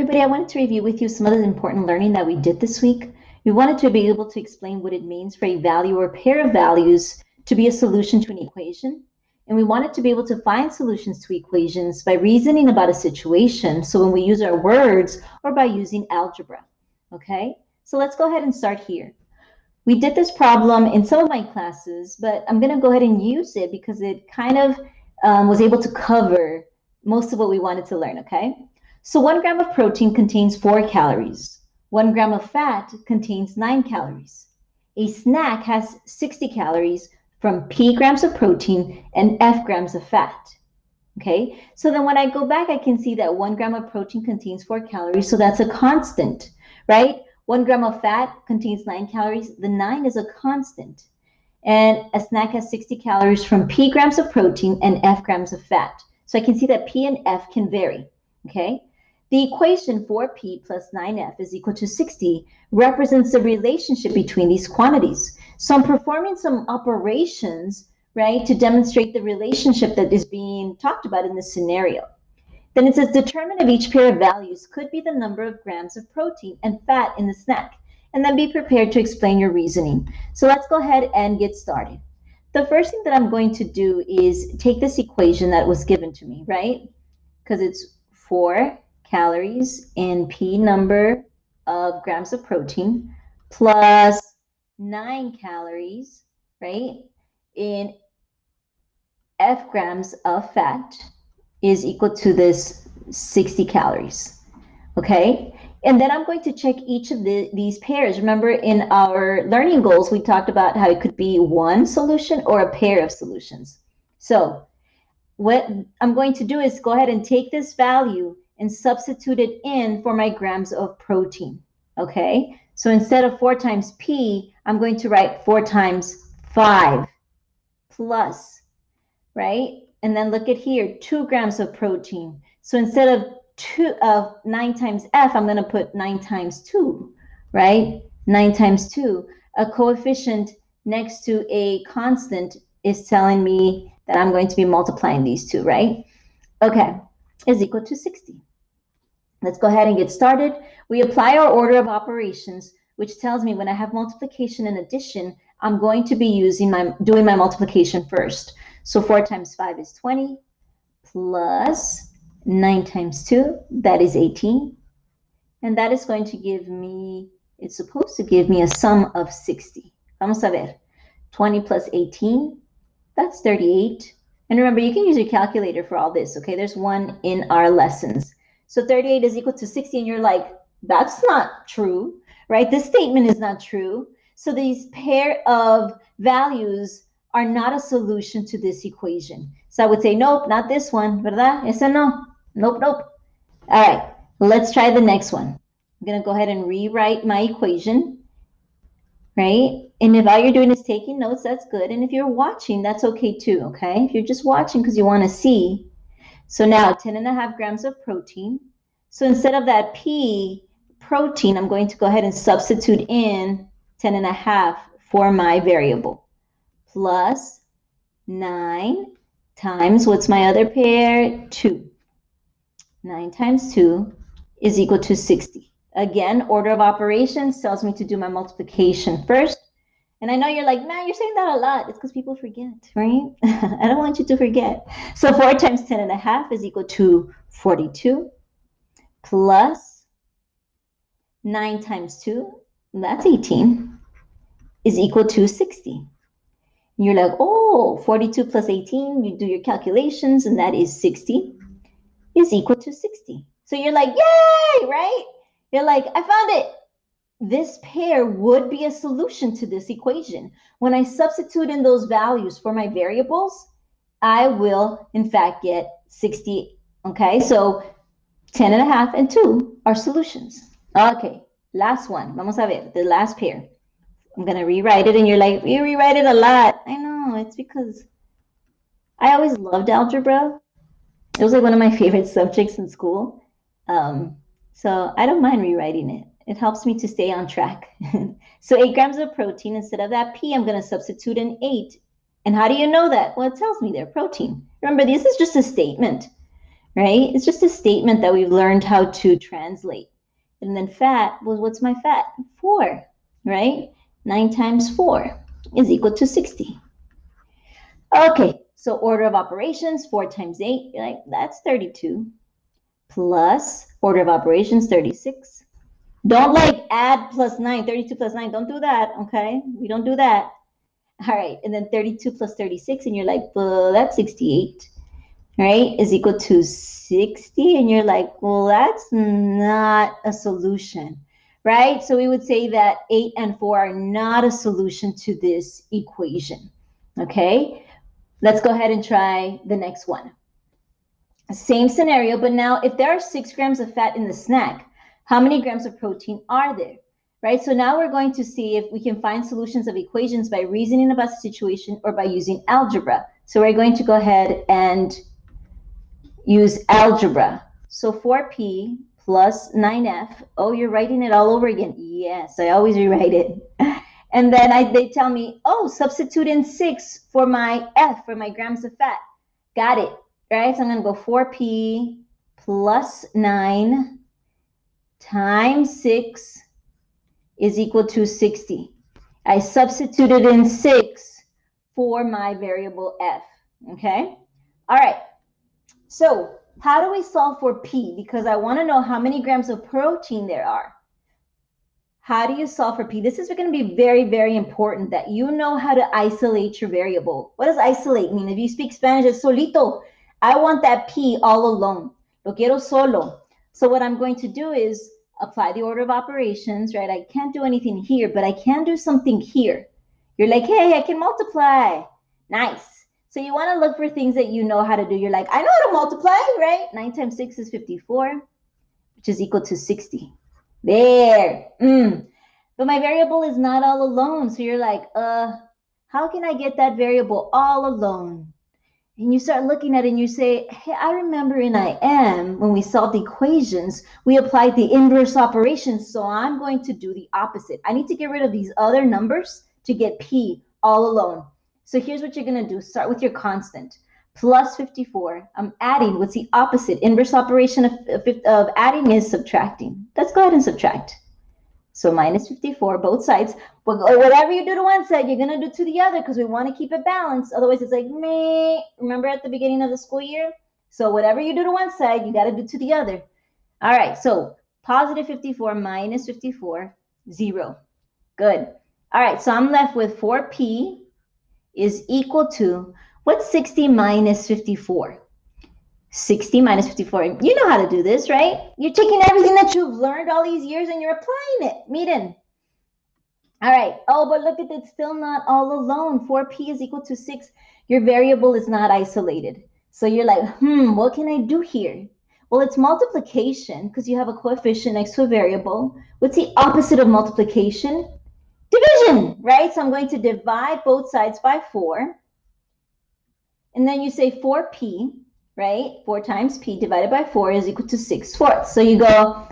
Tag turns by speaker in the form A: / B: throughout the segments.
A: everybody. I wanted to review with you some of the important learning that we did this week. We wanted to be able to explain what it means for a value or pair of values to be a solution to an equation. And we wanted to be able to find solutions to equations by reasoning about a situation. So when we use our words or by using algebra. Okay, so let's go ahead and start here. We did this problem in some of my classes, but I'm going to go ahead and use it because it kind of was able to cover most of what we wanted to learn, okay? So 1 gram of protein contains 4 calories. 1 gram of fat contains 9 calories. A snack has 60 calories from P grams of protein and F grams of fat. Okay, so then when I go back, I can see that 1 gram of protein contains 4 calories, so that's a constant, right? 1 gram of fat contains 9 calories. The 9 is a constant. And a snack has 60 calories from P grams of protein and F grams of fat. So I can see that P and F can vary, okay? The equation 4P plus 9F is equal to 60 represents the relationship between these quantities. So I'm performing some operations, right, to demonstrate the relationship that is being talked about in this scenario. Then it says determine if each pair of values could be the number of grams of protein and fat in the snack, and then be prepared to explain your reasoning. So let's go ahead and get started. The first thing that I'm going to do is take this equation that was given to me, right? Because it's 4 calories in P number of grams of protein plus 9 calories, right, in F grams of fat is equal to this 60 calories, okay? And then I'm going to check each of these pairs. Remember, in our learning goals, we talked about how it could be one solution or a pair of solutions. So what I'm going to do is go ahead and take this value and substitute it in for my grams of protein, okay? So instead of 4 times P, I'm going to write 4 times 5 plus, right? And then look at here, 2 grams of protein. So instead of 9 times F, I'm going to put 9 times 2, right? 9 times 2. A coefficient next to a constant is telling me that I'm going to be multiplying these two, right? Okay, is equal to 60. Let's go ahead and get started. We apply our order of operations, which tells me when I have multiplication and addition, I'm going to be doing my multiplication first. So 4 times 5 is 20, plus 9 times 2, that is 18. And that is going to give me, it's supposed to give me a sum of 60. Vamos a ver. 20 plus 18, that's 38. And remember, you can use your calculator for all this, okay? There's one in our lessons. So 38 is equal to 60, and you're like, that's not true, right? This statement is not true. So these pair of values are not a solution to this equation. So I would say, nope, not this one, ¿verdad? Ese no. Nope, nope. All right, let's try the next one. I'm going to go ahead and rewrite my equation, right? And if all you're doing is taking notes, that's good. And if you're watching, that's okay too, okay? If you're just watching because you want to see. So now 10.5 grams of protein. So instead of that P protein, I'm going to go ahead and substitute in 10.5 for my variable. Plus 9 times, what's my other pair? 2. 9 times 2 is equal to 60. Again, order of operations tells me to do my multiplication first. And I know you're like, man, you're saying that a lot. It's because people forget, right? I don't want you to forget. So 4 times 10.5 is equal to 42 plus 9 times 2, that's 18, is equal to 60. And you're like, oh, 42 plus 18, you do your calculations, and that is 60 is equal to 60. So you're like, yay, right? You're like, I found it. This pair would be a solution to this equation. When I substitute in those values for my variables, I will, in fact, get 60. Okay, so 10.5 and 2 are solutions. Okay, last one. Vamos a ver, the last pair. I'm going to rewrite it, and you're like, you rewrite it a lot. I know, it's because I always loved algebra. It was like one of my favorite subjects in school. So I don't mind rewriting it. It helps me to stay on track. So 8 grams of protein, instead of that P, I'm going to substitute an 8. And how do you know that? Well, it tells me they're protein. Remember, this is just a statement, right? It's just a statement that we've learned how to translate. And then fat, well, what's my fat? 4, right? 9 times 4 is equal to 60. Okay, so order of operations, 4 times 8, you're like, that's 32. Plus order of operations, 36. Don't like add plus 9, 32 plus 9. Don't do that, okay? We don't do that. All right, and then 32 plus 36, and you're like, well, that's 68, right? Is equal to 60, and you're like, well, that's not a solution, right? So we would say that 8 and 4 are not a solution to this equation, okay? Let's go ahead and try the next one. Same scenario, but now if there are 6 grams of fat in the snack, how many grams of protein are there? Right? So now we're going to see if we can find solutions of equations by reasoning about the situation or by using algebra. So we're going to go ahead and use algebra. So 4p plus 9f. Oh, you're writing it all over again. Yes, I always rewrite it. And then they tell me, oh, substitute in 6 for my f, for my grams of fat. Got it, right? So I'm going to go 4p plus 9 times 6 is equal to 60. I substituted in 6 for my variable f, okay? All right, so how do we solve for p? Because I want to know how many grams of protein there are. How do you solve for p? This is going to be very, very important that you know how to isolate your variable. What does isolate mean? If you speak Spanish, it's solito. I want that p all alone. Lo quiero solo. So what I'm going to do is apply the order of operations, right? I can't do anything here, but I can do something here. You're like, hey, I can multiply. Nice. So you want to look for things that you know how to do. You're like, I know how to multiply, right? 9 times 6 is 54, which is equal to 60. There. But my variable is not all alone. So you're like, how can I get that variable all alone? And you start looking at it and you say, hey, I remember in IM, when we solved equations, we applied the inverse operation. So I'm going to do the opposite. I need to get rid of these other numbers to get P all alone. So here's what you're going to do. Start with your constant. Plus 54. I'm adding. What's the opposite? Inverse operation of adding is subtracting. Let's go ahead and subtract. So minus 54, both sides. But whatever you do to one side, you're going to do to the other because we want to keep it balanced. Otherwise, it's like, meh. Remember at the beginning of the school year? So whatever you do to one side, you got to do to the other. All right, so positive 54 minus 54, 0. Good. All right, so I'm left with 4p is equal to, what's 60 minus 54? 60 minus 54. You know how to do this, right? You're taking everything that you've learned all these years and you're applying it. Miren. All right. Oh, but look at it. It's still not all alone. 4p is equal to 6. Your variable is not isolated. So you're like, what can I do here? Well, it's multiplication because you have a coefficient next to a variable. What's the opposite of multiplication? Division, right? So I'm going to divide both sides by 4. And then you say 4p, right? 4 times p divided by 4 is equal to 6/4. So you go,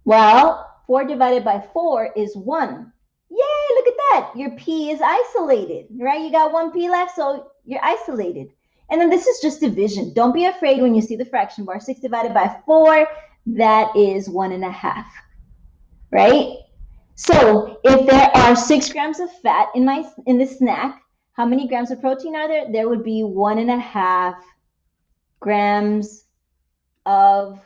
A: well, 4 divided by 4 is 1. Yay, look at that. Your p is isolated, right? You got 1p left, so you're isolated. And then this is just division. Don't be afraid when you see the fraction bar. 6 divided by 4, that is 1.5, right? So if there are 6 grams of fat in this snack, how many grams of protein are there? There would be 1.5 grams of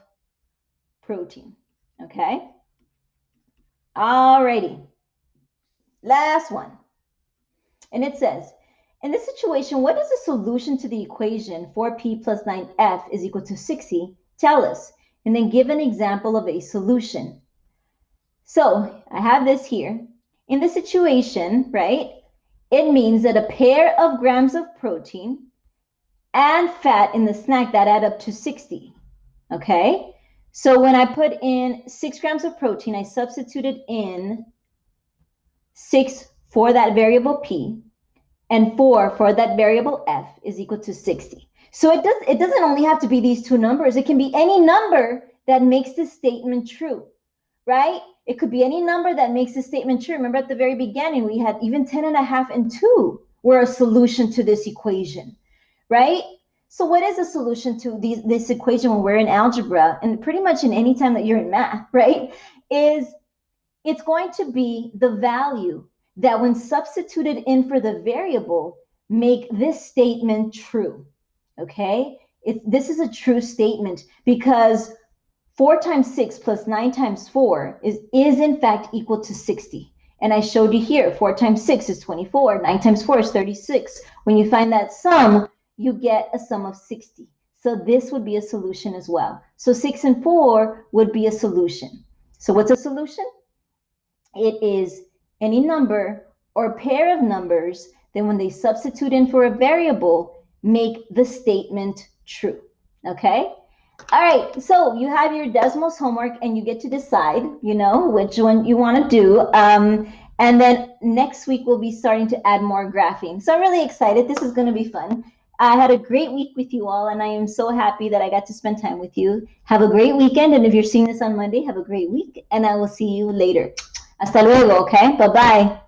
A: protein. Okay? Alrighty. Last one. And it says, in this situation, what is the solution to the equation 4p plus 9f is equal to 60? Tell us. And then give an example of a solution. So I have this here. In this situation, right, it means that a pair of grams of protein and fat in the snack that add up to 60. Okay? So when I put in 6 grams of protein, I substituted in 6 for that variable p, and 4 for that variable f is equal to 60. So it doesn't only have to be these two numbers. It can be any number that makes this statement true, right? It could be any number that makes this statement true. Remember at the very beginning, we had even 10.5 and 2 were a solution to this equation, right? So what is a solution to this equation when we're in algebra, and pretty much in any time that you're in math, right? Is it's going to be the value that when substituted in for the variable, make this statement true, okay? This is a true statement because 4 times 6 plus 9 times 4 is in fact equal to 60. And I showed you here, 4 times 6 is 24, 9 times 4 is 36. When you find that sum, you get a sum of 60. So this would be a solution as well. So 6 and 4 would be a solution. So what's a solution? It is any number or pair of numbers that when they substitute in for a variable, make the statement true, okay? All right, so you have your Desmos homework and you get to decide, which one you want to do. And then next week we'll be starting to add more graphing. So I'm really excited. This is going to be fun. I had a great week with you all, and I am so happy that I got to spend time with you. Have a great weekend, and if you're seeing this on Monday, have a great week, and I will see you later. Hasta luego, okay? Bye-bye.